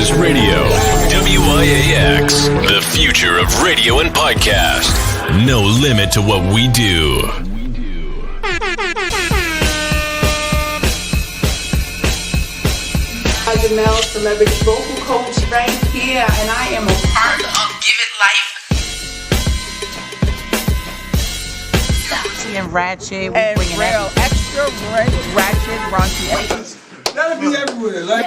Access Radio. WIAX, the future of radio and podcast. No limit to what we do. Jamel, celebrity vocal coach right here, and I am a part of Give It Life. And ratchet, we And bringing real extra ratchet, raunchy. Let it be everywhere, like.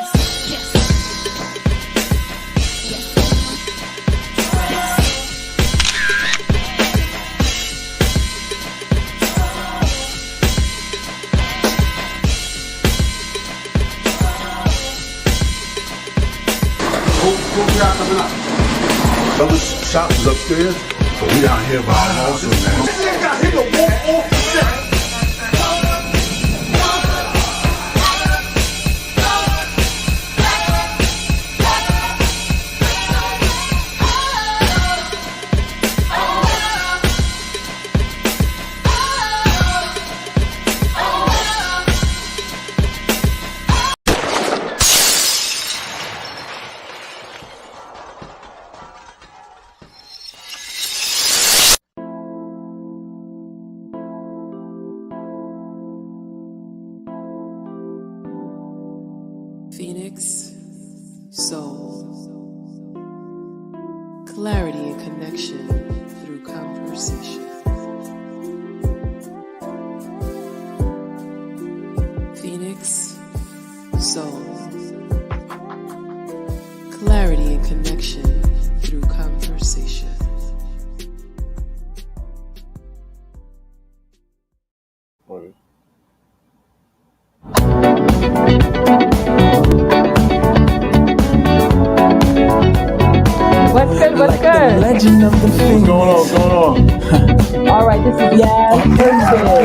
What we got coming up? Those shops is upstairs, but we down here by our hustle, man. This nigga got hit the wall off the set. Phoenix, soul, clarity and connection through conversation. Phoenix, soul, clarity and connection through conversation. What's good? What's like good? The legend of the Phoenix. What's going on? All right, this is Thursday.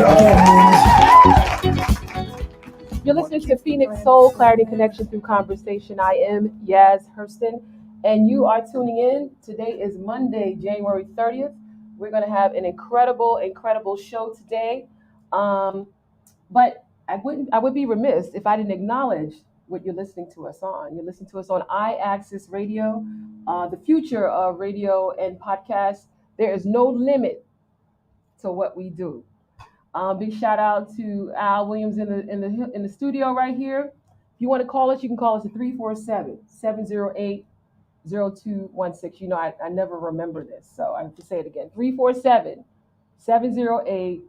You're listening to Phoenix Soul Clarity Connection through Conversation. I am Yaz HURSTON, and you are tuning in. Today is Monday, January 30th. We're going to have an incredible show today. But I would be remiss if I didn't acknowledge what you're listening to us on. You're listening to us on iAccess Radio, the future of radio and podcast. There is no limit to what we do. Big shout out to Al Williams in the studio right here. If you want to call us, you can call us at 347-708-0216. You know, I never remember this, so I have to say it again. 347-708-0216.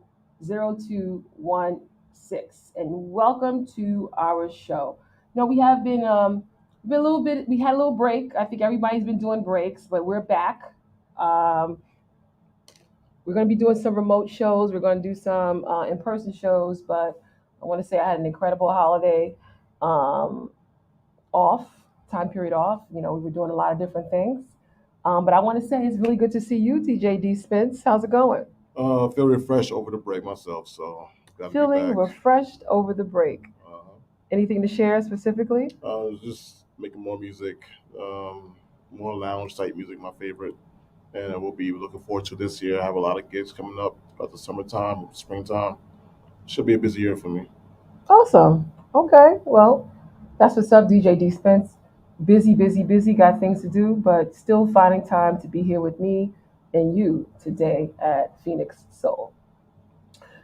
And welcome to our show. No, we have been a little bit. We had a little break. I think everybody's been doing breaks, but we're back. We're going to be doing some remote shows. We're going to do some in-person shows. But I want to say I had an incredible holiday time period off. You know, we were doing a lot of different things. But I want to say it's really good to see you, TJD Spence. How's it going? Feel refreshed over the break myself, so glad to be Feeling back. refreshed over the break. Anything to share specifically? Just making more music, more lounge type music, my favorite. And we'll be looking forward to this year. I have a lot of gigs coming up throughout the summertime, springtime. Should be a busy year for me. Awesome. Okay. Well, that's what's up, DJ D Spence. Busy. Got things to do, but still finding time to be here with me and you today at Phoenix Soul.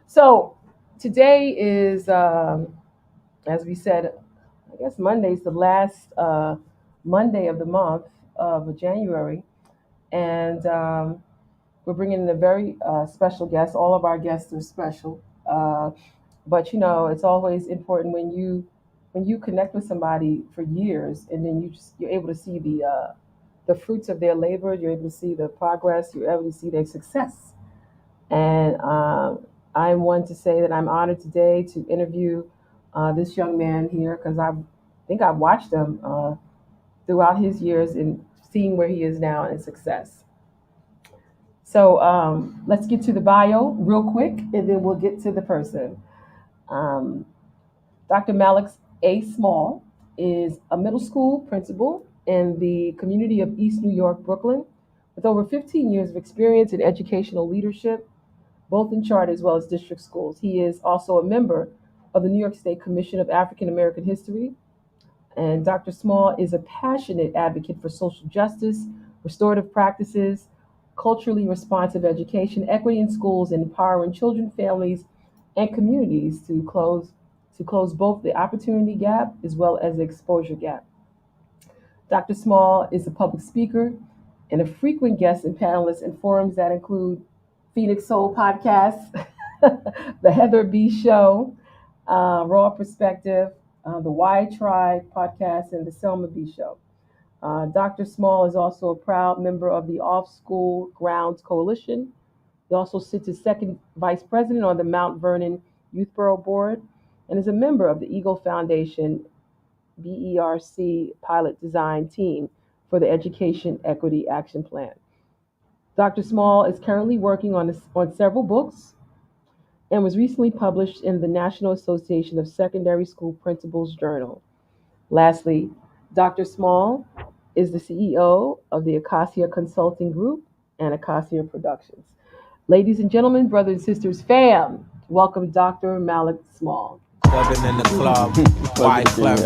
So today is, as we said, I guess Monday's the last Monday of the month of January. And we're bringing in a very special guest. All of our guests are special. But, you know, it's always important when you connect with somebody for years and then you're able to see the fruits of their labor. You're able to see the progress. You're able to see their success. And I'm one to say that I'm honored today to interview this young man here because I think I've watched him throughout his years and seeing where he is now and success. So let's get to the bio real quick and then we'll get to the person. Dr. Malik A. Small is a middle school principal in the community of East New York, Brooklyn, with over 15 years of experience in educational leadership, both in charter as well as district schools. He is also a member of the New York State Commission of African American History And Dr. Small is a passionate advocate for social justice, restorative practices, culturally responsive education, equity in schools, and empowering children, families, and communities to close both the opportunity gap as well as the exposure gap. Dr. Small is a public speaker and a frequent guest and panelist in forums that include Phoenix Soul Podcast, The Heather B Show, Raw Perspective, the Y Tribe Podcast, and the Selma B Show. Dr. Small is also a proud member of the Off School Grounds Coalition. He also sits as second vice president on the Mount Vernon Youth Borough Board and is a member of the Eagle Foundation BERC pilot design team for the Education Equity Action Plan. Dr. Small is currently working on several books and was recently published in the National Association of Secondary School Principals Journal. Lastly, Dr. Small is the CEO of the Acacia Consulting Group and Acacia Productions. Ladies and gentlemen, brothers and sisters, fam, welcome Dr. Malik Small. Clubbing in the club, white club,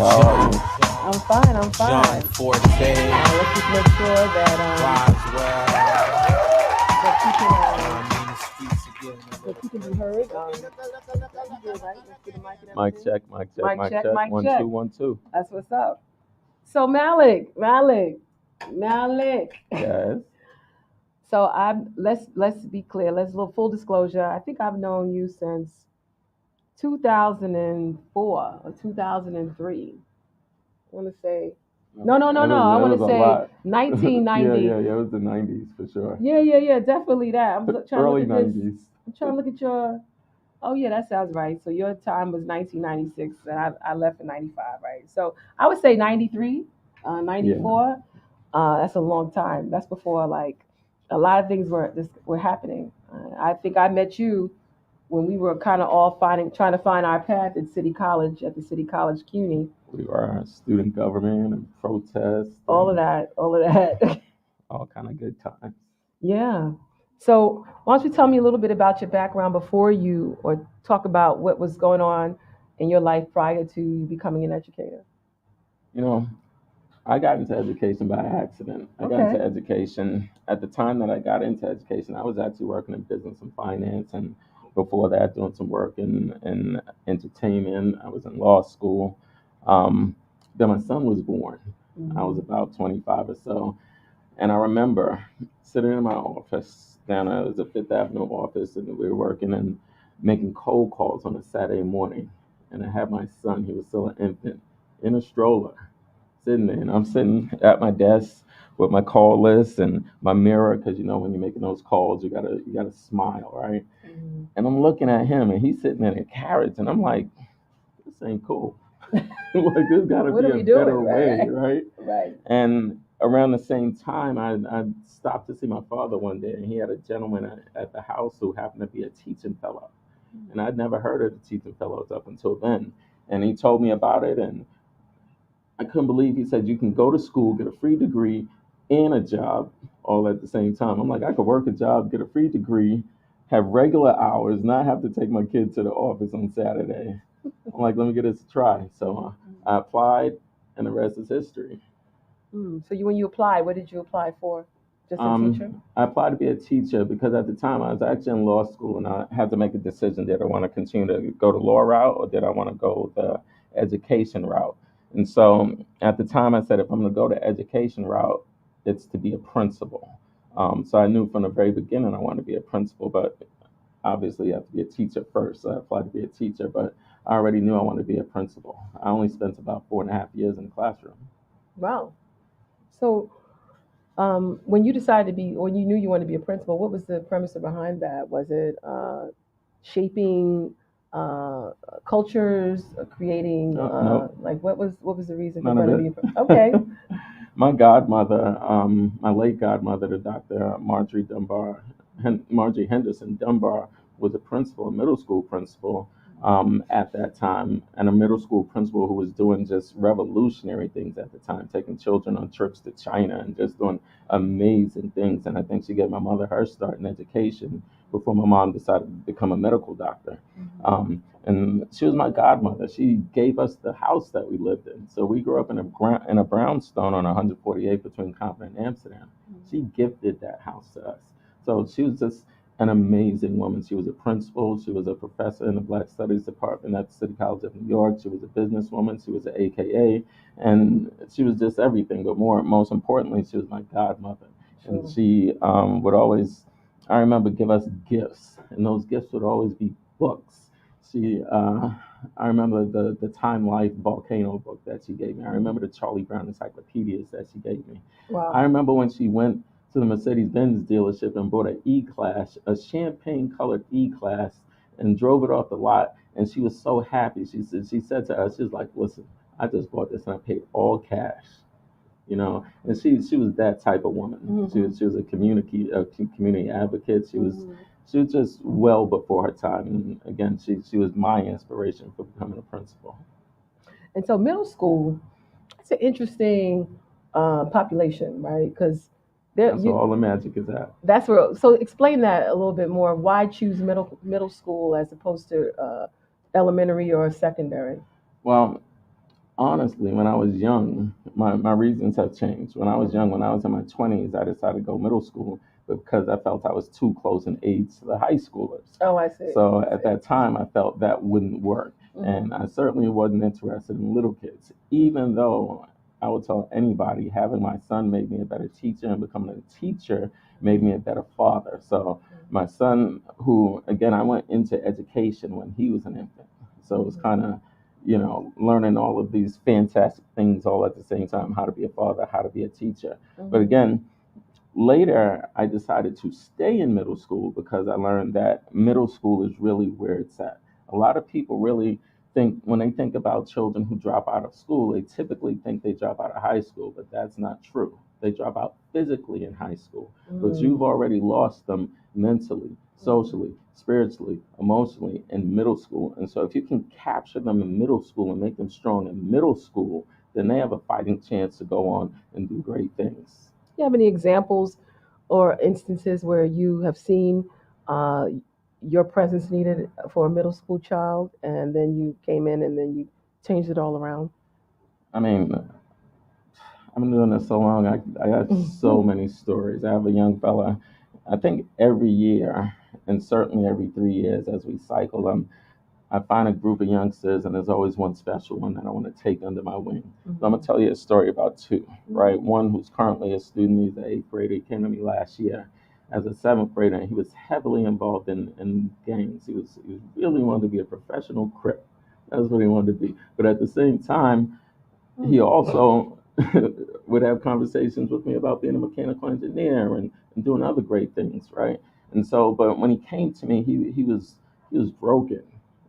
I'm fine. John Forte, Let's just make sure that you can be heard. Mic check. Mic check. 1 2 1 2. That's what's up. So Malik. Yes. So let's be clear. Let's do full disclosure. I think I've known you since 2004 or 2003. I want to say no. I want to say 1990. Yeah. It was the 90s for sure. Yeah. Definitely that. I'm trying Early to look at 90s. I'm trying to look at your. Oh yeah, that sounds right. So your time was 1996, and I left in 95, right? So I would say 93, 94. That's a long time. That's before like a lot of things were happening. I think I met you when we were kind of all trying to find our path at City College, at the City College CUNY. We were student government and protests. All of that. All kind of good times. Yeah. So why don't you tell me a little bit about your background or talk about what was going on in your life prior to becoming an educator? You know, I got into education by accident. I got into education at the time that I got into education. I was actually working in business and finance, and before that, doing some work in entertainment. I was in law school. Then my son was born. I was about 25 or so, and I remember sitting in my office down at the Fifth Avenue office, and we were working and making cold calls on a Saturday morning. And I had my son, he was still an infant, in a stroller, sitting there. And I'm sitting at my desk with my call list and my mirror, because when you're making those calls, you gotta smile, right? Mm-hmm. And I'm looking at him, and he's sitting in a carriage, and I'm like, this ain't cool. Like, there's gotta be a better way, right? Right. And around the same time, I stopped to see my father one day, and he had a gentleman at the house who happened to be a teaching fellow. And I'd never heard of the teaching fellows up until then. And he told me about it, and I couldn't believe he said, you can go to school, get a free degree, and a job all at the same time. I'm like, I could work a job, get a free degree, have regular hours, not have to take my kid to the office on Saturday. I'm like, let me give this a try. So I applied, and the rest is history. So when you applied, what did you apply for? Just a teacher? I applied to be a teacher because at the time I was actually in law school, and I had to make a decision: did I want to continue to go the law route, or did I want to go the education route? And so at the time I said, if I'm going to go the education route, it's to be a principal. So I knew from the very beginning I wanted to be a principal, but obviously you have to be a teacher first. So I applied to be a teacher, but I already knew I wanted to be a principal. I only spent about 4.5 years in the classroom. Wow. So when you knew you wanted to be a principal, what was the premise behind that? Was it shaping cultures, creating No. like what was the reason for None of wanting it. to be okay? My godmother, my late godmother, the Dr. Marjorie Henderson Dunbar, was a principal, a middle school principal at that time, and a middle school principal who was doing just revolutionary things at the time, taking children on trips to China and just doing amazing things. And I think she gave my mother her start in education before my mom decided to become a medical doctor. And she was my godmother. She gave us the house that we lived in. So we grew up in a brownstone on 148 between Compton and Amsterdam. She gifted that house to us. So she was just an amazing woman. She was a principal. She was a professor in the Black Studies Department at the City College of New York. She was a businesswoman. She was an AKA, and she was just everything. But most importantly, she was my godmother. And she would always, I remember, give us gifts, and those gifts would always be books. I remember the Time Life Volcano book that she gave me. I remember the Charlie Brown encyclopedias that she gave me. Wow. I remember when she went to the Mercedes-Benz dealership and bought an E-Class, a champagne-colored E-Class, and drove it off the lot. And she was so happy. She said to us, she was like, "Listen, I just bought this and I paid all cash." And she was that type of woman. She was a community advocate. She was just well before her time. And again, she was my inspiration for becoming a principal. And so middle school, it's an interesting population, right? Because That's where all the magic is at. that's where. So explain that a little bit more. Why choose middle school as opposed to elementary or secondary? Well, honestly, when I was young, my reasons have changed. When I was young, when I was in my 20s, I decided to go middle school because I felt I was too close in age to the high schoolers. Oh, I see. So at that time, I felt that wouldn't work. And I certainly wasn't interested in little kids, even though I would tell anybody having my son made me a better teacher, and becoming a teacher made me a better father. So my son, who, again, I went into education when he was an infant. So it was kind of, learning all of these fantastic things all at the same time, how to be a father, how to be a teacher. But again, later, I decided to stay in middle school because I learned that middle school is really where it's at. A lot of people really think, when they think about children who drop out of school, they typically think they drop out of high school, but that's not true. They drop out physically in high school, but you've already lost them mentally, socially, spiritually, emotionally in middle school. And so if you can capture them in middle school and make them strong in middle school, then they have a fighting chance to go on and do great things. You have any examples or instances where you have seen uh, your presence needed for a middle school child, and then you came in and then you changed it all around? I mean, I've been doing this so long. I got so many stories. I have a young fella, I think every year, and certainly every 3 years as we cycle, I find a group of youngsters, and there's always one special one that I want to take under my wing. So I'm going to tell you a story about two, right? One who's currently a student, he's an 8th grader. He came to me last year as a 7th grader, and he was heavily involved in gangs. He really wanted to be a professional Crip. That's what he wanted to be. But at the same time, he also would have conversations with me about being a mechanical engineer and doing other great things, right? And so, but when he came to me, he was broken,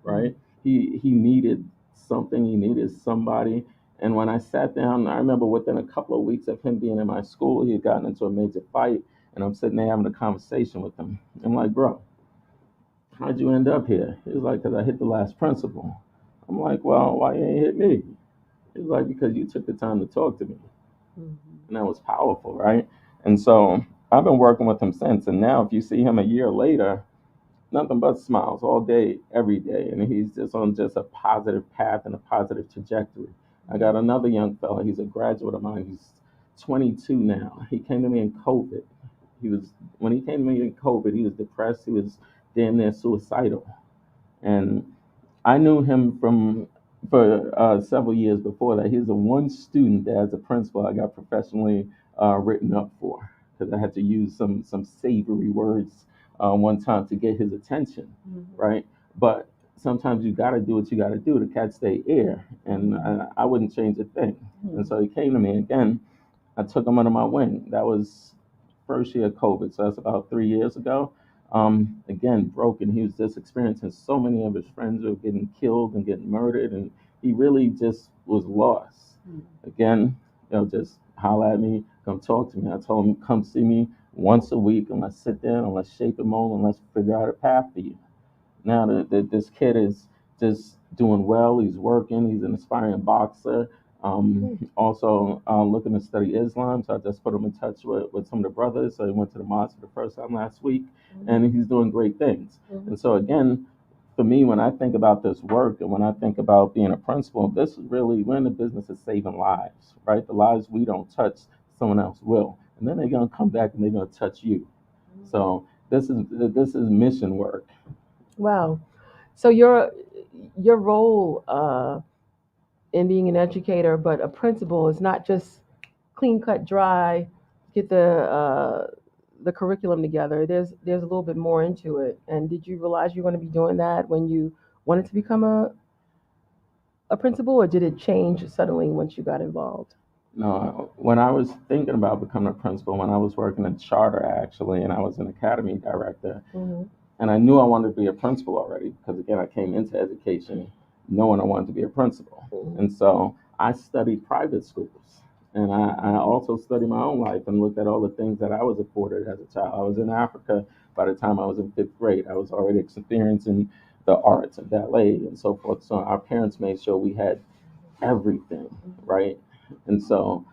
right? He needed something. He needed somebody. And when I sat down, I remember within a couple of weeks of him being in my school, he had gotten into a major fight, and I'm sitting there having a conversation with him. I'm like, "Bro, how'd you end up here?" He was like, "Because I hit the last principal." I'm like, "Well, why you ain't hit me?" He was like, "Because you took the time to talk to me." And that was powerful, right? And so I've been working with him since. And now if you see him a year later, nothing but smiles all day, every day. And he's just on just a positive path and a positive trajectory. I got another young fella. He's a graduate of mine. He's 22 now. He came to me in COVID. When he came to me in COVID, he was depressed. He was damn near suicidal. And I knew him for several years before that. He's the one student that, as a principal, I got professionally written up for because I had to use some savory words one time to get his attention, right? But sometimes you got to do what you got to do to catch their ear, and I wouldn't change a thing. And so he came to me again. I took him under my wing. That was first year of COVID, so that's about 3 years ago. Again, broken. He was just experiencing so many of his friends were getting killed and getting murdered, and he really just was lost. Again, just holler at me, come talk to me. I told him, come see me once a week, and let's sit down and let's shape and mold and let's figure out a path for you. Now that this kid is just doing well. He's working. He's an aspiring boxer. Also looking to study Islam, so I just put him in touch with some of the brothers. So he went to the mosque for the first time last week, and he's doing great things. And so again, for me, when I think about this work and when I think about being a principal, this is really, we're in the business of saving lives, right? The lives we don't touch, someone else will, and then they're gonna come back and they're gonna touch you. So this is mission work. Wow. So your role in being an educator, but a principal is not just clean cut, dry, get the curriculum together. There's a little bit more into it. And did you realize you're going to be doing that when you wanted to become a principal, or did it change suddenly once you got involved? No, when I was thinking about becoming a principal, when I was working in charter actually, and I was an academy director, Hmm. and I knew I wanted to be a principal already because again, I came into education knowing I wanted to be a principal, Hmm. and so I studied private schools, and I also studied my own life and looked at all the things that I was afforded as a child. I was in Africa by the time I was in fifth grade. I was already experiencing the arts and ballet and so forth. So our parents made sure we had everything, right? And so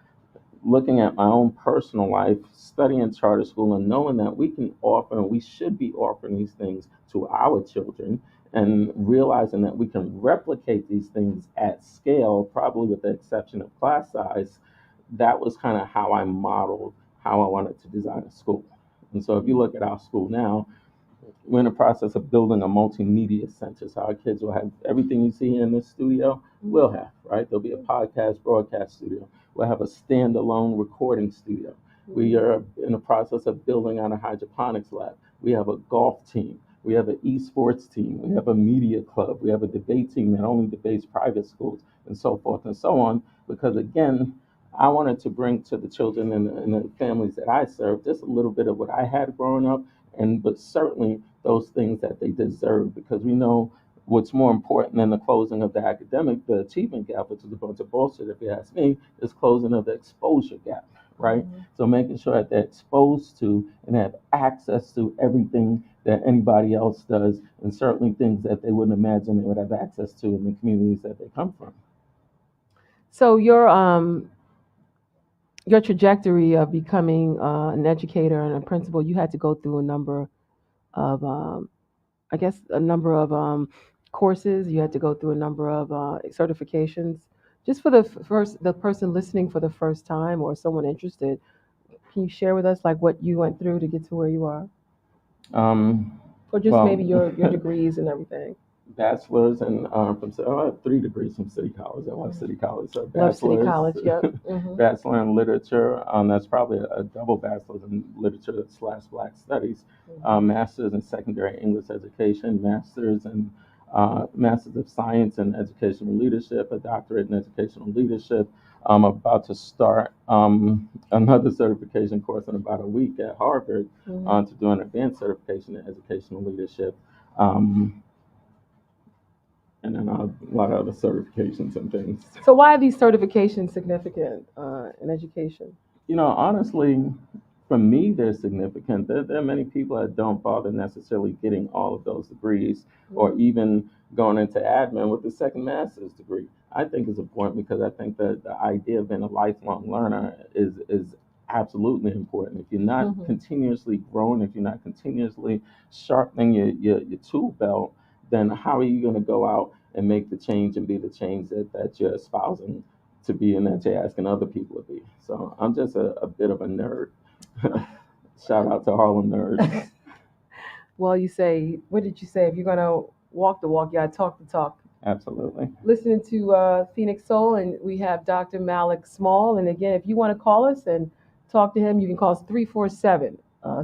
looking at my own personal life, studying charter school, and knowing that we can offer and we should be offering these things to our children, and realizing that we can replicate these things at scale, probably with the exception of class size, that was kind of how I modeled how I wanted to design a school. And so if you look at our school now, we're in the process of building a multimedia center. So our kids will have everything you see in this studio, we'll have, right? There'll be a podcast, broadcast studio. We'll have a standalone recording studio. We are in the process of building out a hydroponics lab. We have a golf team. We have an esports team. We have a media club. We have a debate team that only debates private schools and so forth and so on. Because again, I wanted to bring to the children and the families that I serve just a little bit of what I had growing up, and but certainly those things that they deserve, because we know what's more important than the closing of the academic, the achievement gap, which is a bunch of bullshit if you ask me, is closing of the exposure gap, right? So making sure that they're exposed to and have access to everything that anybody else does, and certainly things that they wouldn't imagine they would have access to in the communities that they come from. So your trajectory of becoming an educator and a principal, you had to go through a number of, I guess, a number of courses. You had to go through a number of certifications. Just for the person listening for the first time or someone interested, can you share with us like what you went through to get to where you are, or just Well, maybe your degrees and everything? bachelor's and I have 3 degrees from City College. I love City College. So Love City bachelor's, College. Yep. Hmm. bachelor in literature. That's probably a double bachelor's in literature slash Black studies. Master's in secondary English education. Masters of science in educational leadership. A doctorate in educational leadership. I'm about to start another certification course in about a week at Harvard to do an advanced certification in educational leadership. And then a lot of other certifications and things. So why are these certifications significant in education? Honestly, for me, they're significant. There are many people that don't bother necessarily getting all of those degrees or even going into admin with the second master's degree. I think it's important because I think that the idea of being a lifelong learner is absolutely important. If you're not continuously growing, if you're not continuously sharpening your tool belt, then how are you going to go out and make the change and be the change that you're espousing to be and that you're asking other people to be? So I'm just a bit of a nerd. Shout out to Harlem Nerds. Well, what did you say? If you're going to walk the walk, you got to talk the talk. Absolutely. Listening to Phoenix Soul, and we have Dr. Malik Small. And again, if you want to call us and talk to him, you can call us 347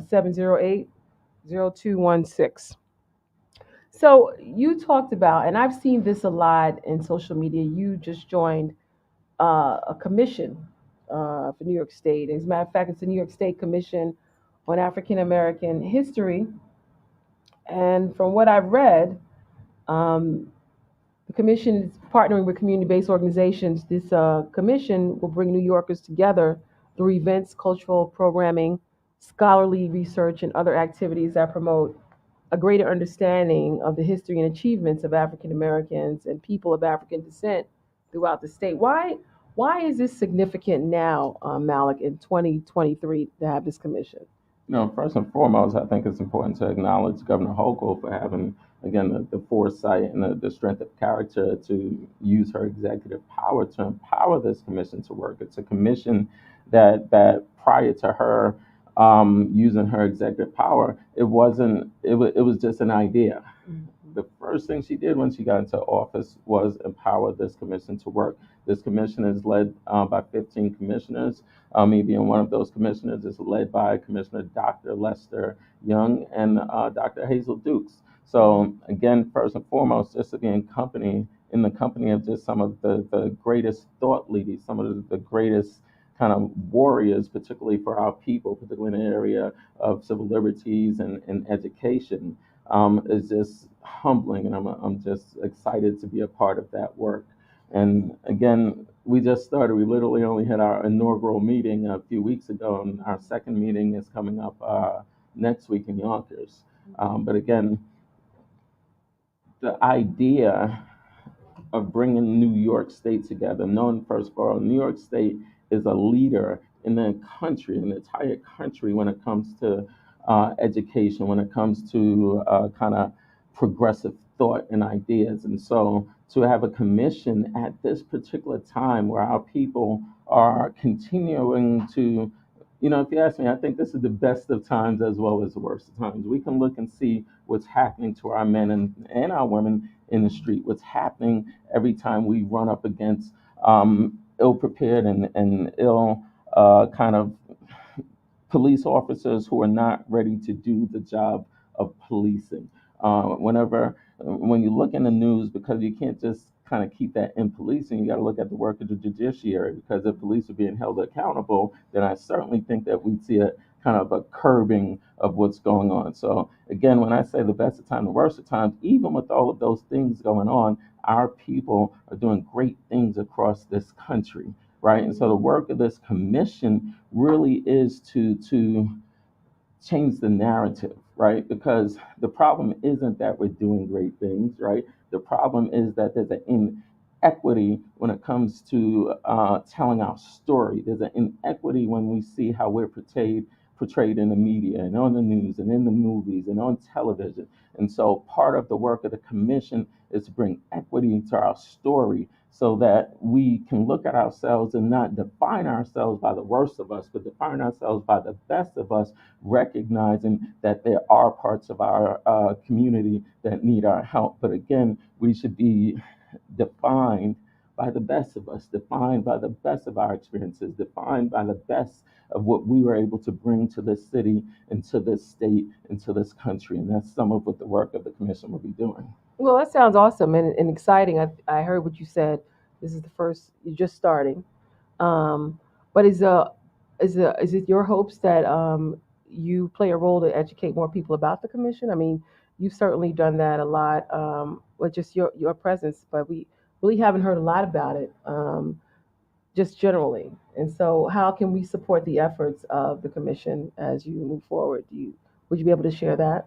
708 0216. So you talked about, and I've seen this a lot in social media, you just joined a commission for New York State. As a matter of fact, it's the New York State Commission on African American History. And from what I've read, um, the commission is partnering with community-based organizations. This commission will bring New Yorkers together through events, cultural programming, scholarly research, and other activities that promote a greater understanding of the history and achievements of African Americans and people of African descent throughout the state. Why is this significant now, Malik, in 2023 to have this commission? First and foremost, I think it's important to acknowledge Governor Hochul for having, again, the foresight and the strength of character to use her executive power to empower this commission to work. It's a commission that prior to her using her executive power, it was just an idea. The first thing she did when she got into office was empower this commission to work. This commission is led by 15 commissioners. Me being one of those commissioners is led by Commissioner Dr. Lester Young and Dr. Hazel Dukes. So again, first and foremost, just to be in the company of just some of the greatest thought leaders, some of the greatest kind of warriors, particularly for our people, particularly in the area of civil liberties and education, is just humbling, and I'm just excited to be a part of that work. And again, we just started. We literally only had our inaugural meeting a few weeks ago, and our second meeting is coming up next week in Yonkers. But again, the idea of bringing New York State together, knowing first of all, New York State is a leader in the country, in the entire country, when it comes to education, when it comes to kind of progressive thought and ideas. And so to have a commission at this particular time where our people are continuing to, if you ask me, I think this is the best of times as well as the worst of times. We can look and see what's happening to our men and our women in the street, what's happening every time we run up against ill-prepared and ill kind of police officers who are not ready to do the job of policing. When you look in the news, because you can't just kind of keep that in policing, you got to look at the work of the judiciary, because if police are being held accountable, then I certainly think that we'd see a kind of a curbing of what's going on. So again, when I say the best of times, the worst of times, even with all of those things going on, our people are doing great things across this country, right? And so the work of this commission really is to change the narrative, right? Because the problem isn't that we're doing great things, right? The problem is that there's an inequity when it comes to telling our story. There's an inequity when we see how we're portrayed in the media and on the news and in the movies and on television. And so part of the work of the commission is to bring equity to our story so that we can look at ourselves and not define ourselves by the worst of us, but define ourselves by the best of us, recognizing that there are parts of our community that need our help. But again, we should be defined by the best of us, defined by the best of our experiences, defined by the best of what we were able to bring to this city and to this state and to this country. And that's some of what the work of the commission will be doing. Well, that sounds awesome and exciting. I heard what you said. This is the first, you're just starting. But is it your hopes that you play a role to educate more people about the commission? I mean, you've certainly done that a lot with just your presence, but we really haven't heard a lot about it, just generally. And so how can we support the efforts of the commission as you move forward? Would you be able to share that?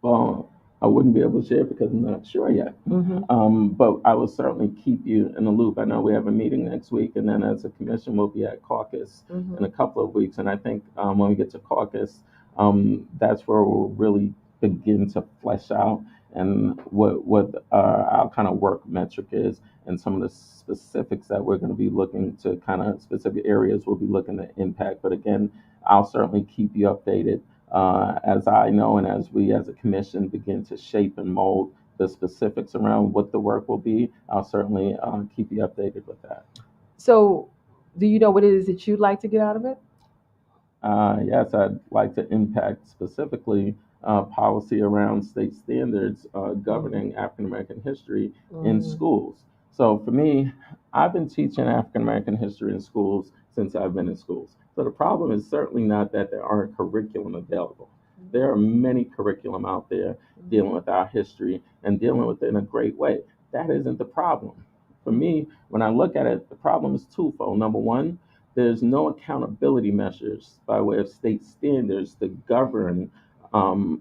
Well, I wouldn't be able to share because I'm not sure yet. But I will certainly keep you in the loop. I know we have a meeting next week, and then as a commission, we'll be at caucus in a couple of weeks. And I think when we get to caucus, that's where we'll really begin to flesh out and what our kind of work metric is and some of the specifics that we're going to be looking to, kind of specific areas we'll be looking to impact. But again, I'll certainly keep you updated as I know and as we as a commission begin to shape and mold the specifics around what the work will be. I'll certainly keep you updated with that. So do you know what it is that you'd like to get out of it? Yes, I'd like to impact specifically policy around state standards governing African American history in schools. So for me, I've been teaching African American history in schools since I've been in schools. So the problem is certainly not that there aren't curriculum available. There are many curriculum out there dealing with our history and dealing with it in a great way. That isn't the problem. For me, when I look at it, the problem is twofold. Number one, there's no accountability measures by way of state standards to govern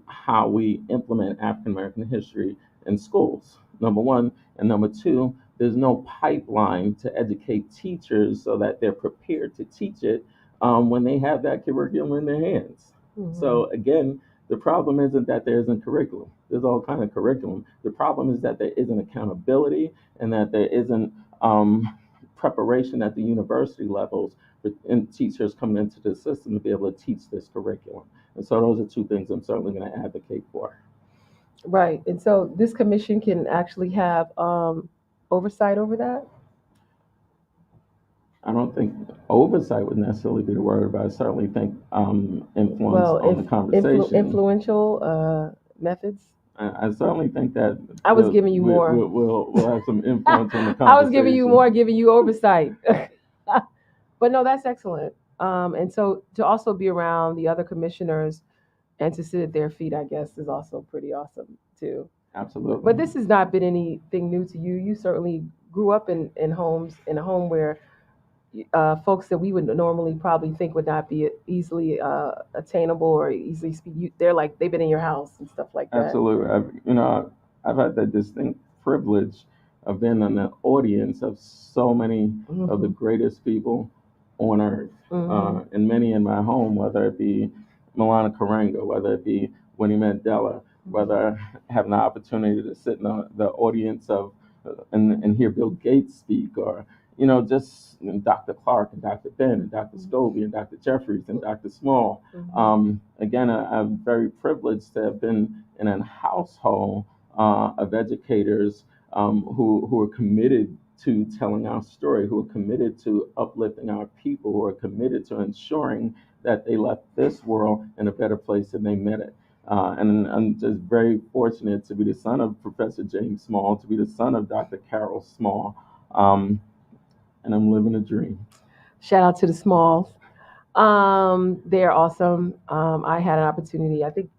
how we implement African American history in schools, number one. And number two, there's no pipeline to educate teachers so that they're prepared to teach it when they have that curriculum in their hands. So again, the problem isn't that there isn't curriculum. There's all kind of curriculum. The problem is that there isn't accountability and that there isn't preparation at the university levels for teachers coming into the system to be able to teach this curriculum. And so those are two things I'm certainly going to advocate for. Right. And so this commission can actually have oversight over that? I don't think oversight would necessarily be the word, but I certainly think influence on the conversation. Influential methods. I certainly think that I was giving you more. We'll have some influence on the conversation. I was giving you more, giving you oversight. But no, that's excellent. And so to also be around the other commissioners and to sit at their feet, I guess, is also pretty awesome too. Absolutely. But this has not been anything new to you. You certainly grew up in a home where folks that we would normally probably think would not be easily attainable or easily speak. They've been in your house and stuff like that. Absolutely. I've had the distinct privilege of being in the audience of so many of the greatest people on earth, and many in my home, whether it be Milana Karenga, whether it be Winnie Mandela, whether having the opportunity to sit in the audience of and hear Bill Gates speak, or just Dr. Clark and Dr. Ben and Dr. Scobie and Dr. Jeffries and Dr. Small. Again, I'm very privileged to have been in a household of educators who are committed to telling our story, who are committed to uplifting our people, who are committed to ensuring that they left this world in a better place than they met it. And I'm just very fortunate to be the son of Professor James Small, to be the son of Dr. Carol Small. And I'm living a dream. Shout out to the Smalls. They're awesome. I had an opportunity. I think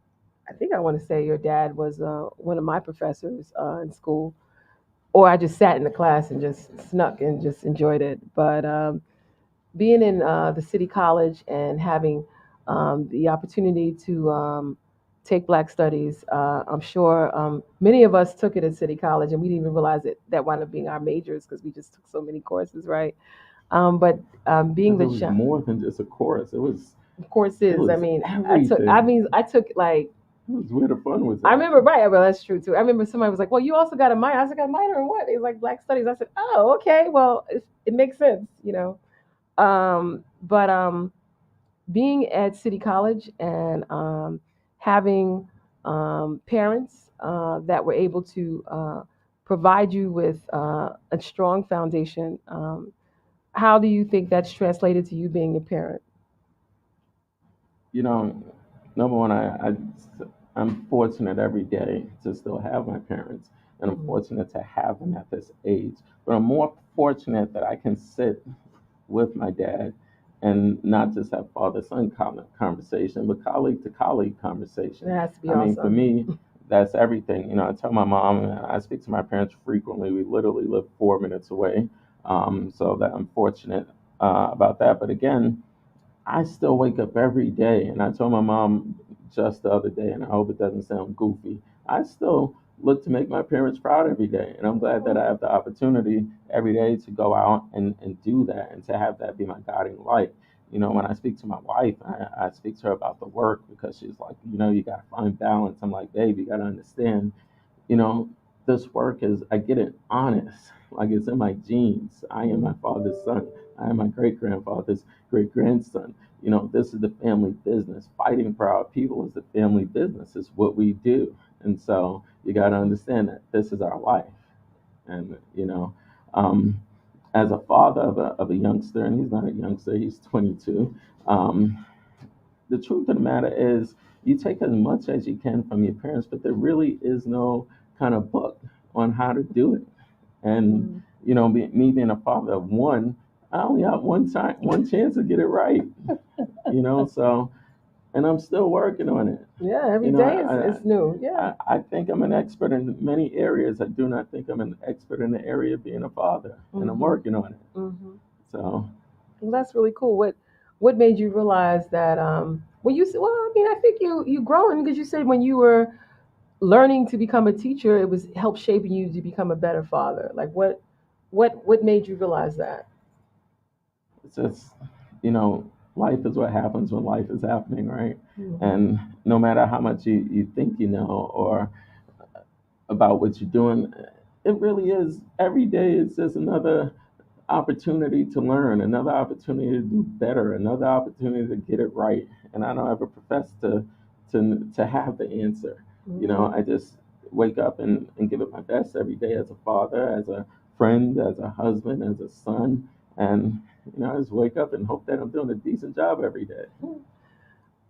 I want to say your dad was one of my professors in school, or I just sat in the class and just snuck and just enjoyed it. But being in the city college and having the opportunity to take Black Studies, I'm sure many of us took it at City College and we didn't even realize that wound up being our majors because we just took so many courses, right? But being it was more than just a course. It was courses. It was I took like. It was where the fun was at. I remember, right? Well, that's true too. I remember somebody was like, "Well, you also got a minor." I was like, "A minor in what?" It was like Black Studies. I said, "Oh, okay. Well, it makes sense, But being at City College and having parents that were able to provide you with a strong foundation, how do you think that's translated to you being a parent? Number one, I'm fortunate every day to still have my parents, and I'm fortunate to have them at this age. But I'm more fortunate that I can sit with my dad and not just have father-son conversation, but colleague-to-colleague conversation. It has to be I mean, awesome. for me, that's everything. I tell my mom, and I speak to my parents frequently. We literally live 4 minutes away, so that I'm fortunate about that. But again, I still wake up every day, and I told my mom just the other day, and I hope it doesn't sound goofy. I still look to make my parents proud every day, and I'm glad that I have the opportunity every day to go out and do that, and to have that be my guiding light. When I speak to my wife, I speak to her about the work because she's like, you got to find balance. I'm like, babe, you got to understand, this work I get it honest, like it's in my genes. I am my father's son. I am my great grandfather's great grandson. This is the family business. Fighting for our people is the family business. It's what we do. And so you got to understand that this is our life. And, as a father of a youngster, and he's not a youngster, he's 22, the truth of the matter is you take as much as you can from your parents, but there really is no kind of book on how to do it. And, me being a father of one, I only have one chance to get it right, so, and I'm still working on it. Yeah, every day it's new. Yeah. I think I'm an expert in many areas. I do not think I'm an expert in the area of being a father, and I'm working on it. So. Well, that's really cool. What made you realize that, I mean, I think you growing because you said when you were learning to become a teacher, it was help shaping you to become a better father. Like what made you realize that? It's just, you know, life is what happens when life is happening, right? Mm-hmm. And no matter how much you think you know or about what you're doing, it really is every day is just another opportunity to learn, another opportunity to do better, another opportunity to get it right. And I don't ever profess to have the answer. You know, I just wake up and give it my best every day as a father, as a friend, as a husband, as a son. And, you know, I just wake up and hope that I'm doing a decent job every day.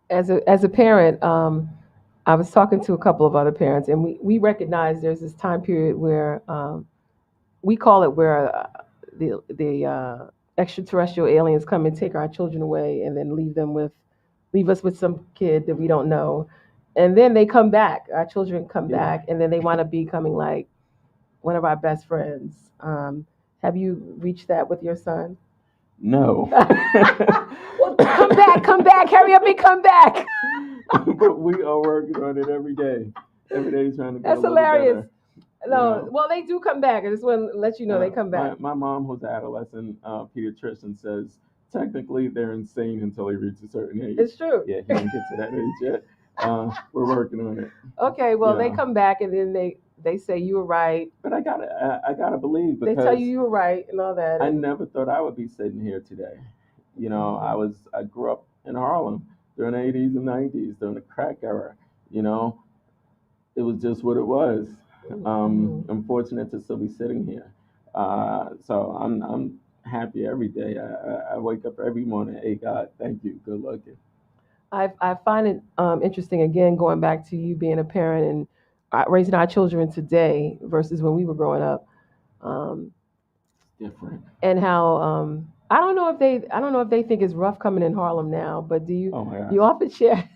As a parent, I was talking to a couple of other parents, and we recognize there's this time period where we call it where the extraterrestrial aliens come and take our children away, and then leave us with some kid that we don't know, and then they come back. Our children come back, and then they want to be becoming like one of our best friends. Have you reached that with your son? No. Well, come back, hurry up and come back. But we are working on it every day. Every day trying to get That's a little hilarious. better. No, You know? Well, they do come back. I just want to let you know they come back. My mom, who's an adolescent pediatrician, says technically they're insane until they reach a certain age. It's true. Yeah, he didn't get to that age yet. We're working on it. Okay, well, You they know. come back and then they say you were right. But I gotta believe They because tell you were right and all that. I never thought I would be sitting here today. You know, I grew up in Harlem during the 80s and 90s during the crack era. You know, it was just what it was. I'm fortunate to still be sitting here. So I'm happy every day. I wake up every morning. Hey God, thank you. Good looking. I find it interesting, again, going back to you being a parent and raising our children today versus when we were growing up, um, Different. and how I don't know if they think it's rough coming in Harlem now, but Oh my do you gosh. often share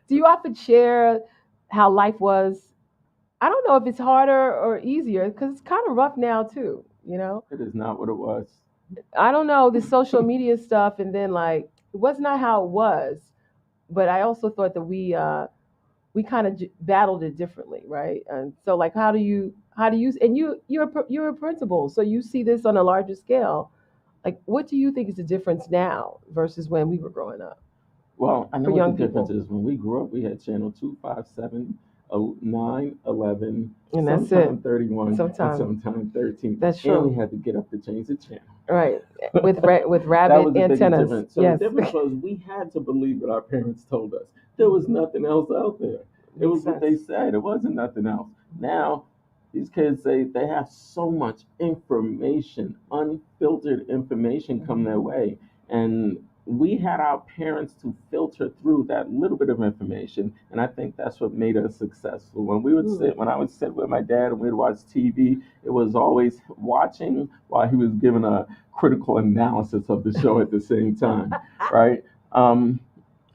do you often share how life was? I don't know if it's harder or easier because it's kind of rough now too. You know, It is not what it was. I don't know the social media stuff, and then like it was not how it was, but I also thought that we kind of battled it differently, right? And so like how do you and you're a principal, so you see this on a larger scale. Like, what do you think is the difference now versus when we were growing up Well, I know for what the young difference people? is. When we grew up, we had channel 257, 9, 11, And that's it. sometime 31, and Sometimes sometime 13. that's And we true, had to get up to change the channel. right? With That rabbit was the biggest antennas, difference. So yes. the difference was we had to believe what our parents told us. There was nothing else out there. It Makes was what they sense. said. It wasn't nothing else. Now, these kids say they have so much information, unfiltered information come their way. And we had our parents to filter through that little bit of information, and I think that's what made us successful. When I would sit with my dad and we'd watch TV, it was always watching while he was giving a critical analysis of the show at the same time, right? Um,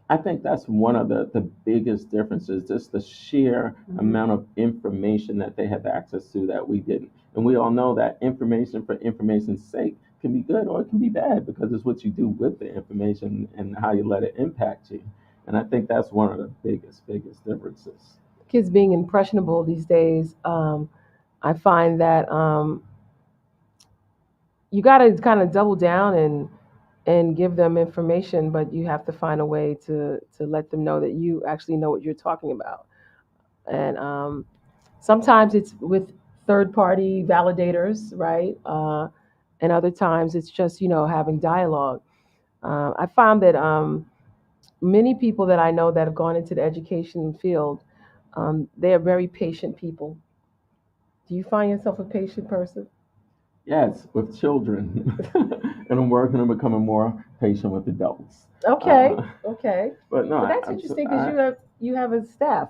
I think that's one of the biggest differences, just the sheer amount of information that they have access to that we didn't. And we all know that information for information's sake can be good or it can be bad because it's what you do with the information and how you let it impact you. And I think that's one of the biggest differences. Kids being impressionable these days, I find that you got to kind of double down and give them information, but you have to find a way to let them know that you actually know what you're talking about. And sometimes it's with third party validators, right? And other times it's just having dialogue. I found that many people that I know that have gone into the education field, they are very patient people. Do you find yourself a patient person? Yes, with children. And I'm working on becoming more patient with adults. Okay, okay. But no, But that's interesting because you have a staff.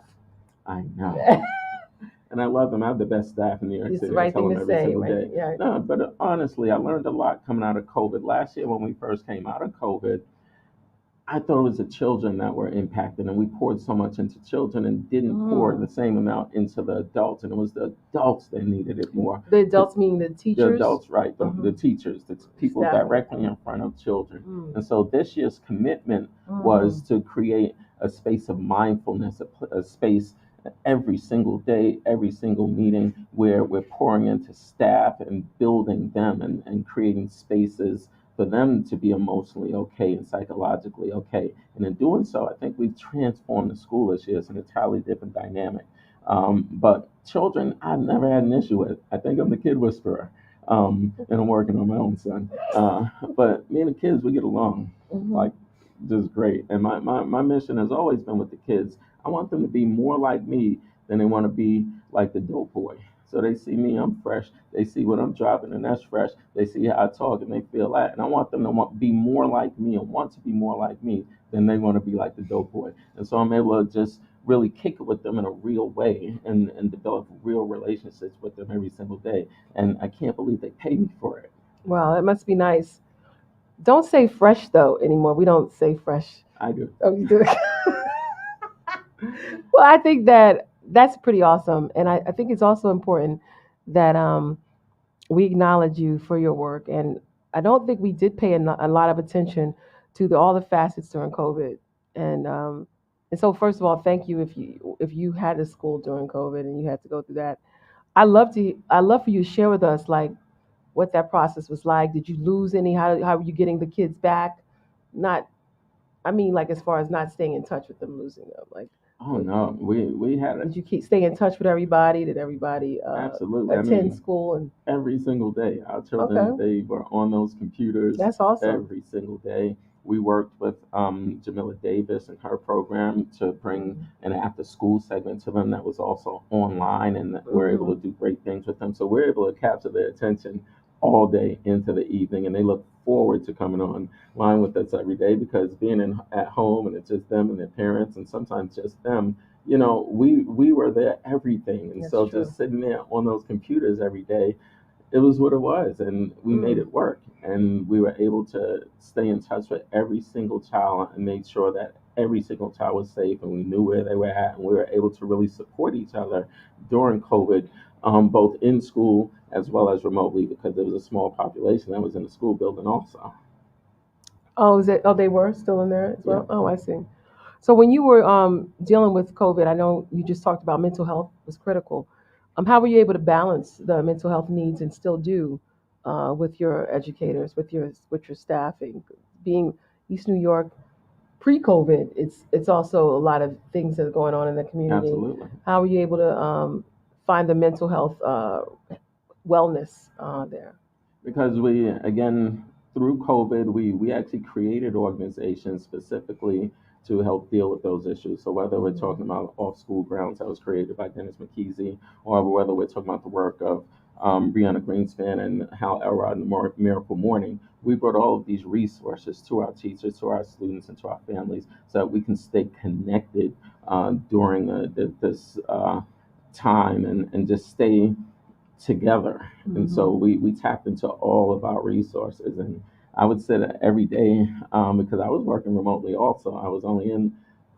I know. And I love them. I have the best staff in New York It's the City. I right tell thing them to every say, single right? day. Yeah. No, but honestly, I learned a lot coming out of COVID. Last year, when we first came out of COVID, I thought it was the children that were impacted, and we poured so much into children and didn't pour the same amount into the adults, and it was the adults that needed it more. The adults meaning the teachers? The adults, right, the teachers, the people Staffing. directly in front of children. And so this year's commitment was to create a space of mindfulness, a space every single day, every single meeting where we're pouring into staff and building them and creating spaces for them to be emotionally okay and psychologically okay. And in doing so, I think we've transformed the school this year. It's an entirely different dynamic. But children, I've never had an issue with. I think I'm the kid whisperer, and I'm working on my own son. But me and the kids, we get along like just great. And my mission has always been with the kids. I want them to be more like me than they want to be like the dope boy. So they see me, I'm fresh. They see what I'm dropping, and that's fresh. They see how I talk, and they feel that. And I want them to be more like me and want to be more like me than they want to be like the dope boy. And so I'm able to just really kick it with them in a real way and develop real relationships with them every single day. And I can't believe they pay me for it. Wow, that must be nice. Don't say fresh though anymore. We don't say fresh. I do. Oh, you do. Well, I think that's pretty awesome, and I think it's also important that we acknowledge you for your work. And I don't think we did pay a lot of attention to all the facets during COVID. And so, first of all, thank you if you had a school during COVID and you had to go through that. I love for you to share with us like what that process was like. Did you lose any? How were you getting the kids back? Not, I mean, like as far as not staying in touch with them, losing them. Like, Oh no, we had did you stay in touch with everybody? Did everybody absolutely. attend school? And every single day, our children they were on those computers. That's awesome. Every single day. We worked with Jamila Davis and her program to bring an after-school segment to them that was also online, and we're able to do great things with them. So we're able to capture their attention all day into the evening, and they look forward to coming online with us every day because being at home and it's just them and their parents and sometimes just them, we were their everything. And That's so true. just sitting there on those computers every day, it was what it was, and we made it work. And we were able to stay in touch with every single child and make sure that every single child was safe and we knew where they were at, and we were able to really support each other during COVID, both in school as well as remotely, because there was a small population that was in the school building also. Oh, is it? Oh, they were still in there as well. Yeah. Oh, I see. So when you were dealing with COVID, I know you just talked about mental health was critical. How were you able to balance the mental health needs and still do with your educators, with your staffing? Being East New York pre-COVID, it's also a lot of things that are going on in the community. Absolutely. How were you able to find the mental health wellness there? Because we, again, through COVID, we actually created organizations specifically to help deal with those issues. So whether we're talking about Off School Grounds that was created by Dennis McKeesey, or whether we're talking about the work of Brianna Greenspan and Hal Elrod and the Miracle Morning, we brought all of these resources to our teachers, to our students, and to our families so that we can stay connected during this time and just stay together. And so we tapped into all of our resources. And I would say that every day, because I was working remotely also, I was only in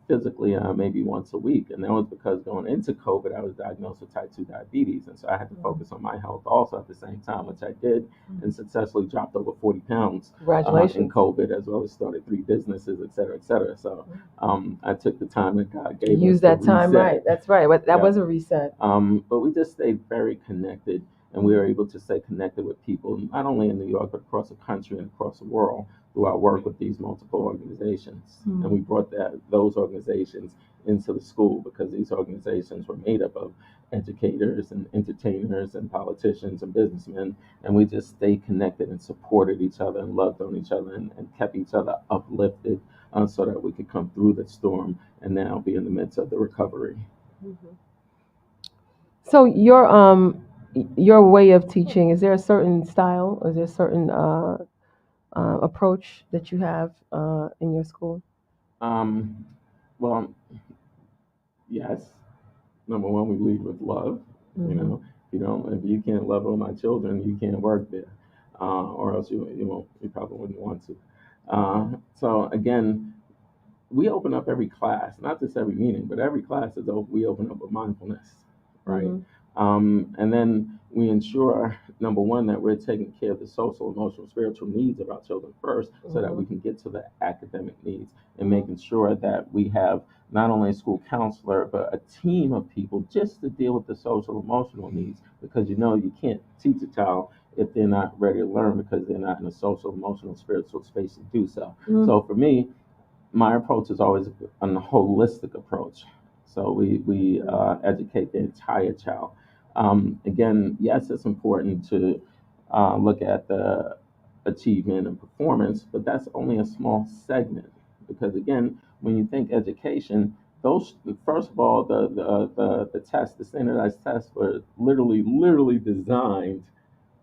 physically maybe once a week. And that was because going into COVID, I was diagnosed with type 2 diabetes. And so I had to focus on my health also at the same time, which I did, and successfully dropped over 40 pounds in Congratulations. COVID, as well as started 3 businesses, et cetera, et cetera. So I took the time that God gave us. Use to that time reset. right. That's right. But that Yeah. was a reset. But we just stayed very connected, and we were able to stay connected with people, not only in New York, but across the country and across the world through our work with these multiple organizations. And we brought those organizations into the school because these organizations were made up of educators and entertainers and politicians and businessmen. And we just stayed connected and supported each other and loved on each other and kept each other uplifted so that we could come through the storm and now be in the midst of the recovery. So your way of teaching, is there a certain style or is there a certain approach that you have in your school? Um, well, yes. Number one, we lead with love. If you can't love all my children, you can't work there, or else you probably wouldn't want to. So again, we open up every class, not just every meeting, but every class is we open up with mindfulness, right? And then we ensure, number one, that we're taking care of the social, emotional, spiritual needs of our children first, so that we can get to the academic needs, and making sure that we have not only a school counselor, but a team of people just to deal with the social, emotional needs, because you can't teach a child if they're not ready to learn, because they're not in a social, emotional, spiritual space to do so. So for me, my approach is always a holistic approach. So we educate the entire child. Again, yes, it's important to look at the achievement and performance, but that's only a small segment. Because again, when you think education, those first of all, the test, the standardized tests, were literally designed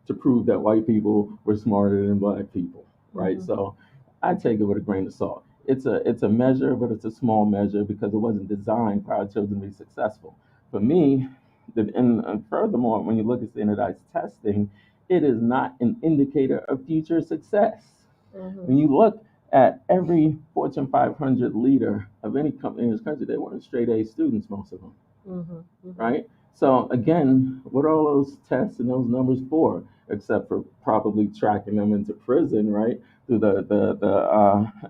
to prove that white people were smarter than black people, right? So I take it with a grain of salt. It's a measure, but it's a small measure because it wasn't designed for our children to be successful. For me, and furthermore, when you look at standardized testing, it is not an indicator of future success. When you look at every Fortune 500 leader of any company in this country, they weren't straight A students, most of them, right? So again, what are all those tests and those numbers for, except for probably tracking them into prison, right? Through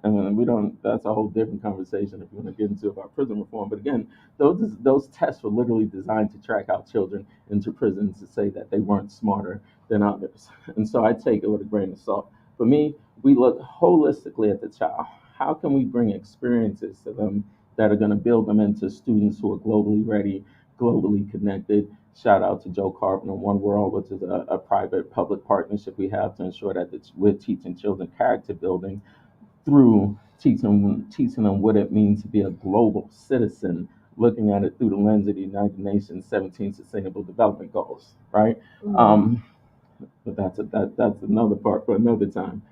and we don't. That's a whole different conversation if you want to get into about prison reform. But again, those tests were literally designed to track our children into prisons to say that they weren't smarter than others. And so I take it with a grain of salt. For me, we look holistically at the child. How can we bring experiences to them that are going to build them into students who are globally ready, globally connected? Shout out to Joe Carpenter, One World, which is a private public partnership we have to ensure that we're teaching children character building through teaching them what it means to be a global citizen, looking at it through the lens of the United Nations 17 Sustainable Development Goals, right? But that's another part for another time.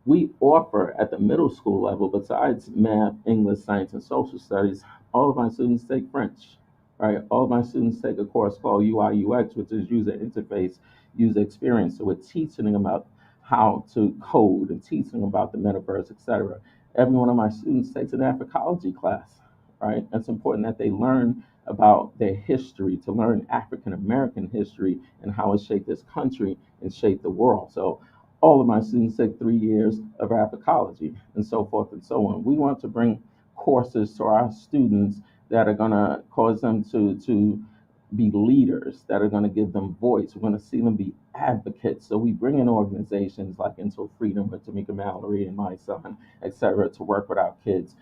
We offer at the middle school level, besides math, English, science, and social studies, all of my students take French, right? All of my students take a course called UI UX, which is user interface, user experience. So we're teaching them about how to code and teaching them about the metaverse, etc. Every one of my students takes an Africology class, right? It's important that they learn about their history, to learn African American history and how it shaped this country and shaped the world. So all of my students take 3 years of Africology and so forth and so on. We want to bring courses to our students that are going to cause them to be leaders, that are going to give them voice. We're going to see them be advocates. So we bring in organizations like Intel Freedom with Tamika Mallory and my son, et cetera, to work with our kids.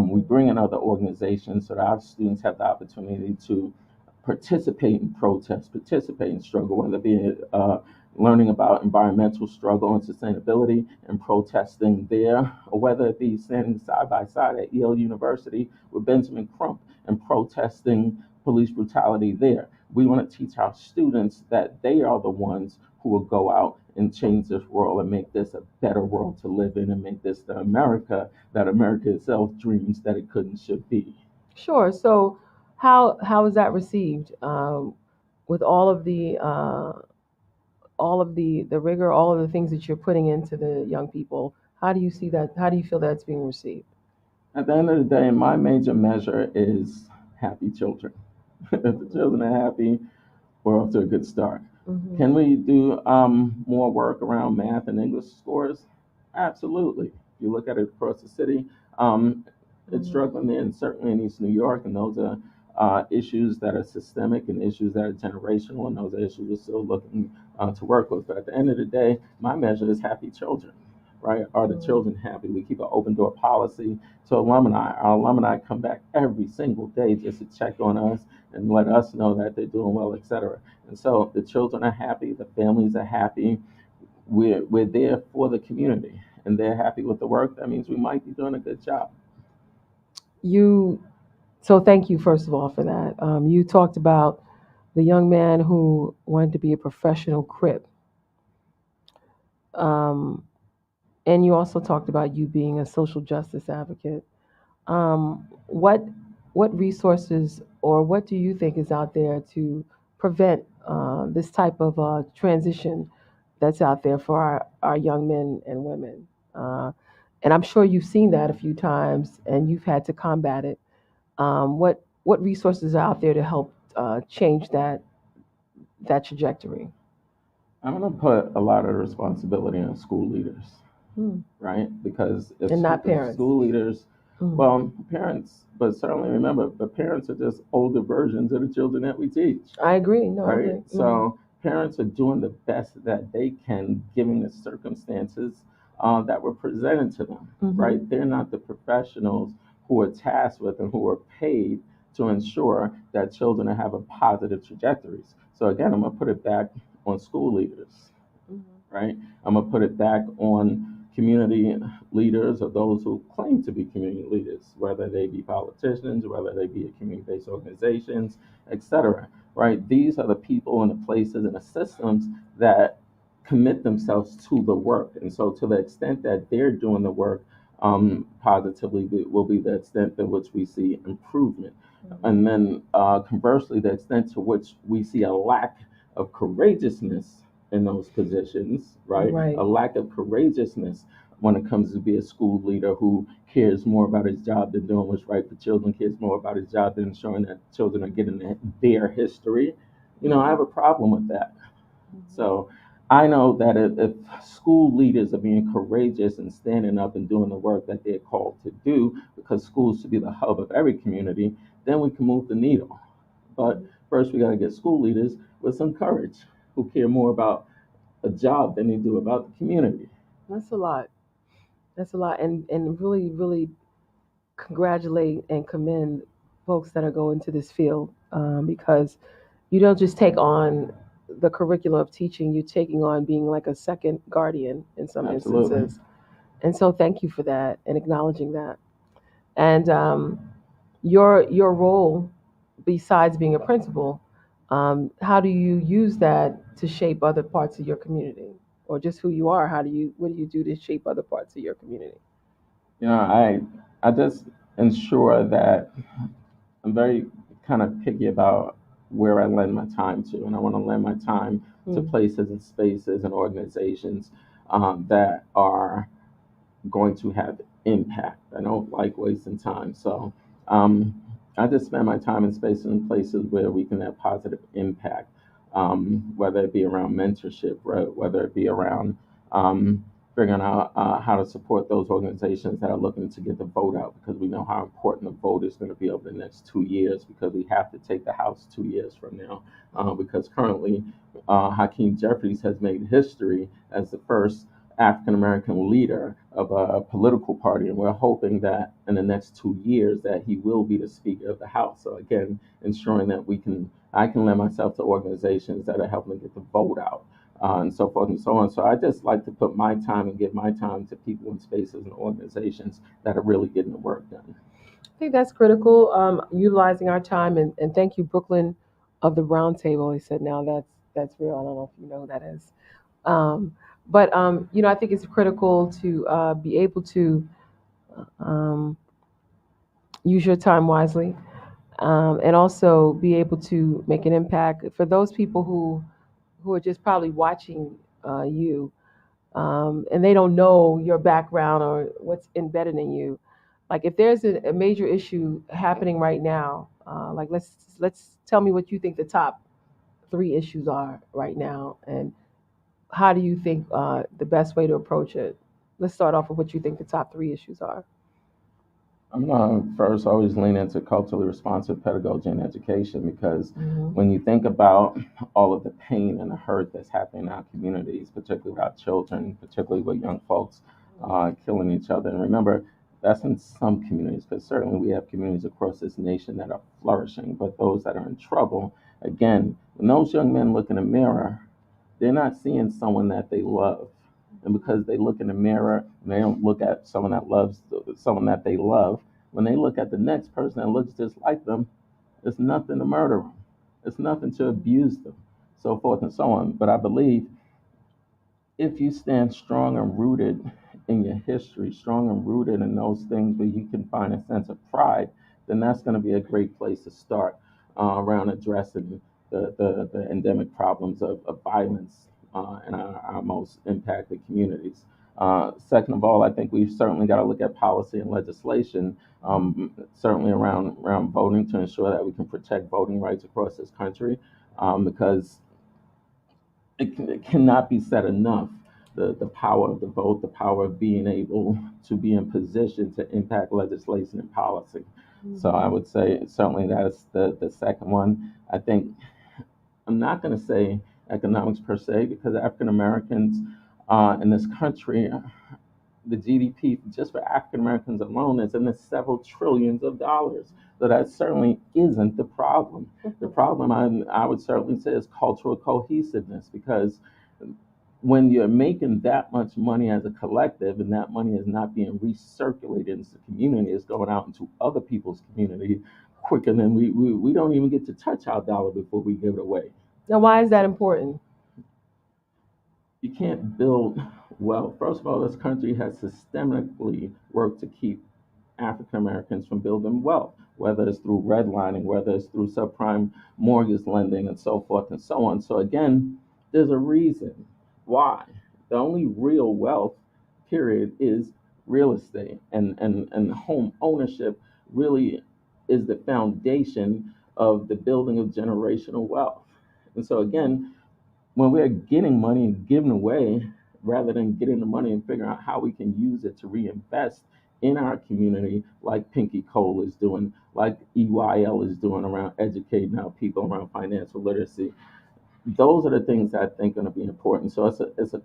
We bring in other organizations so that our students have the opportunity to participate in protests, participate in struggle, whether it be learning about environmental struggle and sustainability and protesting there, or whether it be standing side by side at Yale University with Benjamin Crump and protesting police brutality there. We want to teach our students that they are the ones who will go out and change this world and make this a better world to live in, and make this the America that America itself dreams that it could and should be. Sure. So, how is that received with all of the rigor, all of the things that you're putting into the young people? How do you see that? How do you feel that's being received? At the end of the day, my major measure is happy children. If the children are happy, we're off to a good start. Can we do more work around math and English scores? Absolutely. If you look at it across the city, it's struggling there, and certainly in East New York, and those are issues that are systemic and issues that are generational, and those are issues we're still looking to work with. But at the end of the day, my measure is happy children, right? Are the children happy? We keep an open door policy to alumni. Our alumni come back every single day just to check on us and let us know that they're doing well, et cetera. And so the children are happy, the families are happy. We're there for the community, and they're happy with the work. That means we might be doing a good job. So thank you first of all for that. You talked about the young man who wanted to be a professional crip, um, and you also talked about you being a social justice advocate. What resources or what do you think is out there to prevent this type of transition that's out there for our young men and women? And I'm sure you've seen that a few times and you've had to combat it. What resources are out there to help change that trajectory? I'm going to put a lot of the responsibility on school leaders, Hmm. right? Because And not if parents. school leaders, Hmm. well, parents, but certainly remember, the parents are just older versions of the children that we teach, I agree. No, I right? agree. So parents are doing the best that they can, given the circumstances that were presented to them, Mm-hmm. right? They're not the professionals who are tasked with and who are paid to ensure that children have a positive trajectories. So again, I'm gonna put it back on school leaders, right? I'm gonna put it back on community leaders or those who claim to be community leaders, whether they be politicians, whether they be community-based organizations, etc. Right? These are the people and the places and the systems that commit themselves to the work, and so to the extent that they're doing the work positively, will be the extent to which we see improvement. And then conversely, the extent to which we see a lack of courageousness in those positions, right? Right. A lack of courageousness when it comes to be a school leader who cares more about his job than doing what's right for children, cares more about his job than ensuring that children are getting their history. I have a problem with that. So I know that if school leaders are being courageous and standing up and doing the work that they're called to do, because schools should be the hub of every community, then we can move the needle. But first, we got to get school leaders with some courage who care more about a job than they do about the community. That's a lot. That's a lot. And really, really congratulate and commend folks that are going to this field because you don't just take on the curriculum of teaching, you're taking on being like a second guardian in some Absolutely. instances. And so thank you for that and acknowledging that. And your role, besides being a principal, how do you use that to shape other parts of your community, or just who you are? What do you do to shape other parts of your community? I just ensure that I'm very kind of picky about where I lend my time to, and I want to lend my time to places and spaces and organizations that are going to have impact. I don't like wasting time, so um, I just spend my time and space in places where we can have positive impact, whether it be around mentorship, right? Whether it be around figuring out how to support those organizations that are looking to get the vote out, because we know how important the vote is going to be over the next 2 years, because we have to take the House 2 years from now, because currently Hakeem Jeffries has made history as the first African American leader of a political party, and we're hoping that in the next 2 years that he will be the Speaker of the House. So again, ensuring that I can lend myself to organizations that are helping get the vote out, and so forth and so on. So I just like to put my time and give my time to people and spaces and organizations that are really getting the work done. I think that's critical, utilizing our time. And thank you, Brooklyn of the Brown Table. He said, now that's real. I don't know if you know who that is. But I think it's critical to be able to um, use your time wisely, and also be able to make an impact for those people who are just probably watching you, and they don't know your background or what's embedded in you. Like if there's a major issue happening right now, like let's tell me what you think the top three issues are right now, and how do you think the best way to approach it? Let's start off with what you think the top three issues are. I'm going to first always lean into culturally responsive pedagogy and education, because Mm-hmm. when you think about all of the pain and the hurt that's happening in our communities, particularly with our children, particularly with young folks killing each other, and remember, that's in some communities, because certainly we have communities across this nation that are flourishing, but those that are in trouble, again, when those young men look in the mirror, they're not seeing someone that they love. And because they look in the mirror and they don't look at someone that loves someone that they love, when they look at the next person that looks just like them, it's nothing to murder them. It's nothing to abuse them, so forth and so on. But I believe if you stand strong and rooted in your history, strong and rooted in those things where you can find a sense of pride, then that's going to be a great place to start around addressing the endemic problems of violence in our most impacted communities. Second of all, I think we've certainly got to look at policy and legislation, certainly around voting, to ensure that we can protect voting rights across this country, because it cannot be said enough. The power of the vote, the power of being able to be in position to impact legislation and policy. So I would say certainly that's the second one. I think I'm not going to say economics per se, because African Americans in this country, the GDP just for African Americans alone is in the several trillions of dollars. So that certainly isn't the problem. The problem, I would certainly say, is cultural cohesiveness, because when you're making that much money as a collective and that money is not being recirculated into the community, it's going out into other people's community quicker than we don't even get to touch our dollar before we give it away. Now, why is that important? You can't build wealth. First of all, this country has systemically worked to keep African Americans from building wealth, whether it's through redlining, whether it's through subprime mortgage lending, and so forth and so on. So again, there's a reason why. The only real wealth, period, is real estate, and home ownership really is the foundation of the building of generational wealth. And so again, when we're getting money and giving away, rather than getting the money and figuring out how we can use it to reinvest in our community, like Pinky Cole is doing, like EYL is doing around educating our people around financial literacy. Those are the things that I think are going to be important. So it's a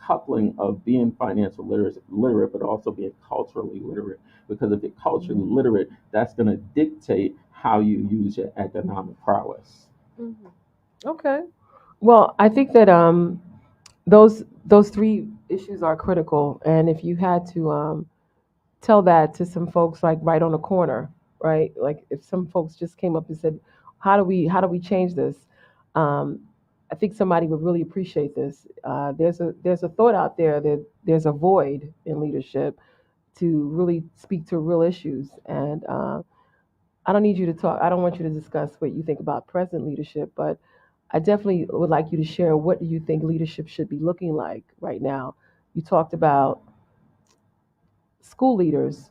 coupling of being financial literate, but also being culturally literate. Because if you're culturally literate, that's going to dictate how you use your economic prowess. Okay. Well, I think that those three issues are critical, and if you had to tell that to some folks like right on the corner, right? Like if some folks just came up and said, how do we change this? Um, I think somebody would really appreciate this. There's a thought out there that there's a void in leadership to really speak to real issues, and I don't need you to talk. I don't want you to discuss what you think about present leadership, but I definitely would like you to share what do you think leadership should be looking like right now. You talked about school leaders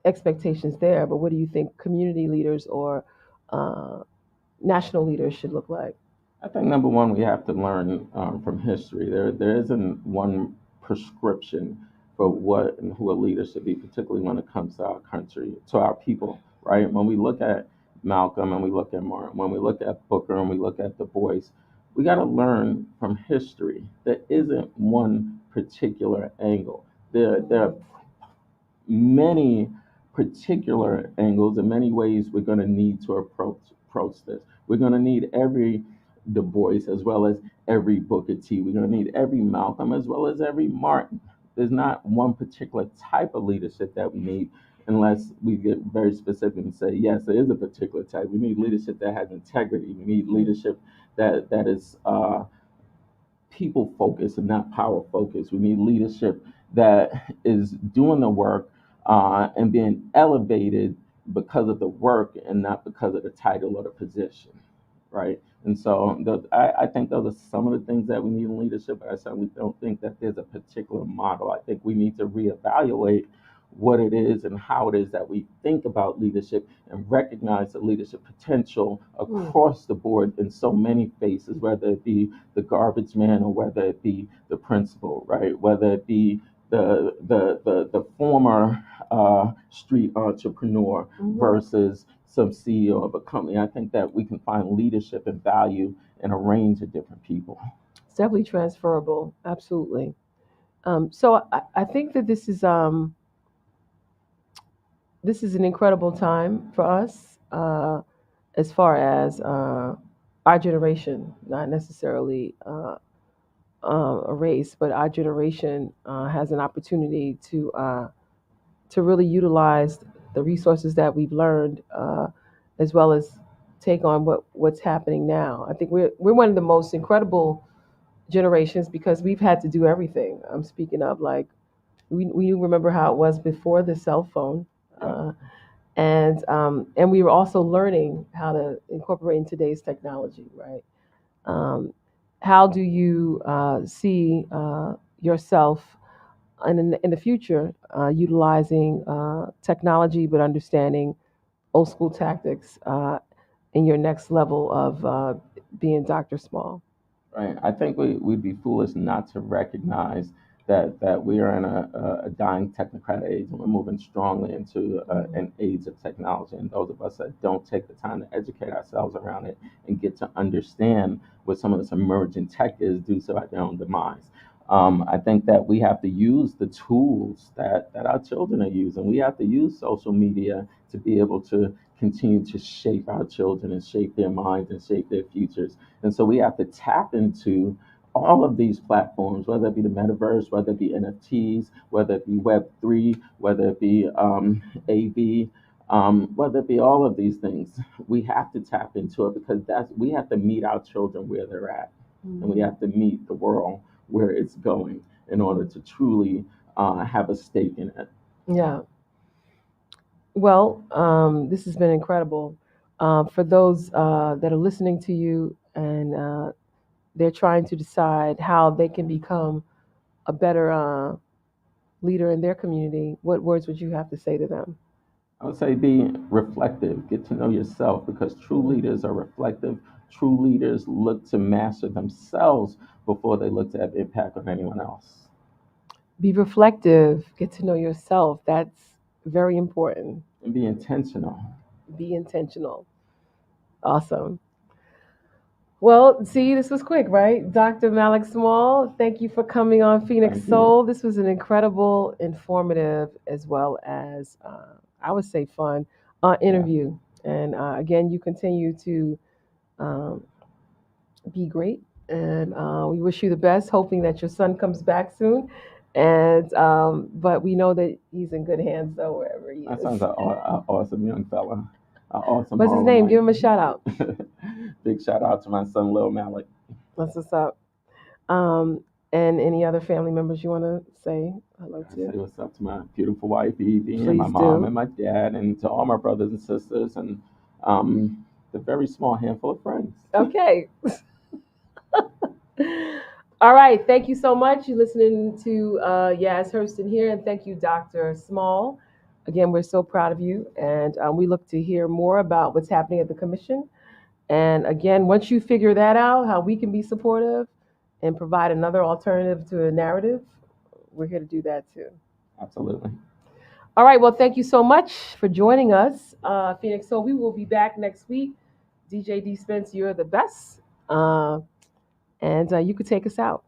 expectations there, but what do you think community leaders or uh, national leaders should look like? I think number one, we have to learn from history. There isn't one prescription for what and who a leader should be, particularly when it comes to our country, to our people, right? When we look at Malcolm and we look at Martin, when we look at Booker and we look at Du Bois, we got to learn from history. There isn't one particular angle. There are many particular angles and many ways we're going to need to approach this. We're going to need every Du Bois as well as every Booker T. We're going to need every Malcolm as well as every Martin. There's not one particular type of leadership that we need, unless we get very specific and say, yes, there is a particular type. We need leadership that has integrity. We need leadership that is people focused and not power focused. We need leadership that is doing the work and being elevated because of the work and not because of the title or the position, right? And so I think those are some of the things that we need in leadership. But I certainly don't think that there's a particular model. I think we need to reevaluate what it is and how it is that we think about leadership and recognize the leadership potential across the board in so many faces, whether it be the garbage man or whether it be the principal, right? Whether it be the former street entrepreneur versus some CEO of a company. I think that we can find leadership and value in a range of different people. It's definitely transferable. Absolutely. So I think that this is an incredible time for us as far as our generation, not necessarily a race, but our generation has an opportunity to really utilize the resources that we've learned, as well as take on what's happening now. I think we're one of the most incredible generations because we've had to do everything. I'm speaking of like we remember how it was before the cell phone. And we were also learning how to incorporate in today's technology, right? Um, how do you see yourself and in the future, utilizing technology, but understanding old school tactics in your next level of being Dr. Small. Right. I think we'd be foolish not to recognize that we are in a dying technocrat age, and we're moving strongly into an age of technology. And those of us that don't take the time to educate ourselves around it and get to understand what some of this emerging tech is do so at their own demise. I think that we have to use the tools that our children are using. We have to use social media to be able to continue to shape our children and shape their minds and shape their futures. And so we have to tap into all of these platforms, whether it be the metaverse, whether it be NFTs, whether it be Web3, whether it be AV, whether it be all of these things. We have to tap into it because we have to meet our children where they're at, and we have to meet the world where it's going in order to truly have a stake in it. Yeah. Well, this has been incredible. For those that are listening to you and they're trying to decide how they can become a better leader in their community, what words would you have to say to them? I would say be reflective, get to know yourself because true leaders are reflective. True leaders look to master themselves before they look to have impact on anyone else. Be reflective, get to know yourself. That's very important. And be intentional. Be intentional. Awesome. Well, see, this was quick, right? Dr. Malik Small, thank you for coming on Phoenix Thank you. Soul. This was an incredible, informative, as well as, I would say, fun interview. And again, you continue to be great. And we wish you the best, hoping that your son comes back soon. And but we know that he's in good hands, though, wherever he That is. sounds like an awesome young fella. Awesome. What's his name? Give him a shout out. Big shout out to my son, Lil Malik. That's what's up. And any other family members you want to say hello I say to? what's up to my beautiful wife, Evie, and my Please mom do. and my dad, and to all my brothers and sisters, and the very small handful of friends. Okay. All right. Thank you so much. You're listening to Yaz Hurston here, and thank you, Dr. Small. Again, we're so proud of you, and we look to hear more about what's happening at the commission. And again, once you figure that out, how we can be supportive and provide another alternative to a narrative, we're here to do that too. Absolutely. All right. Well, thank you so much for joining us, Phoenix. So we will be back next week. DJ D Spence, you're the best. And you could take us out.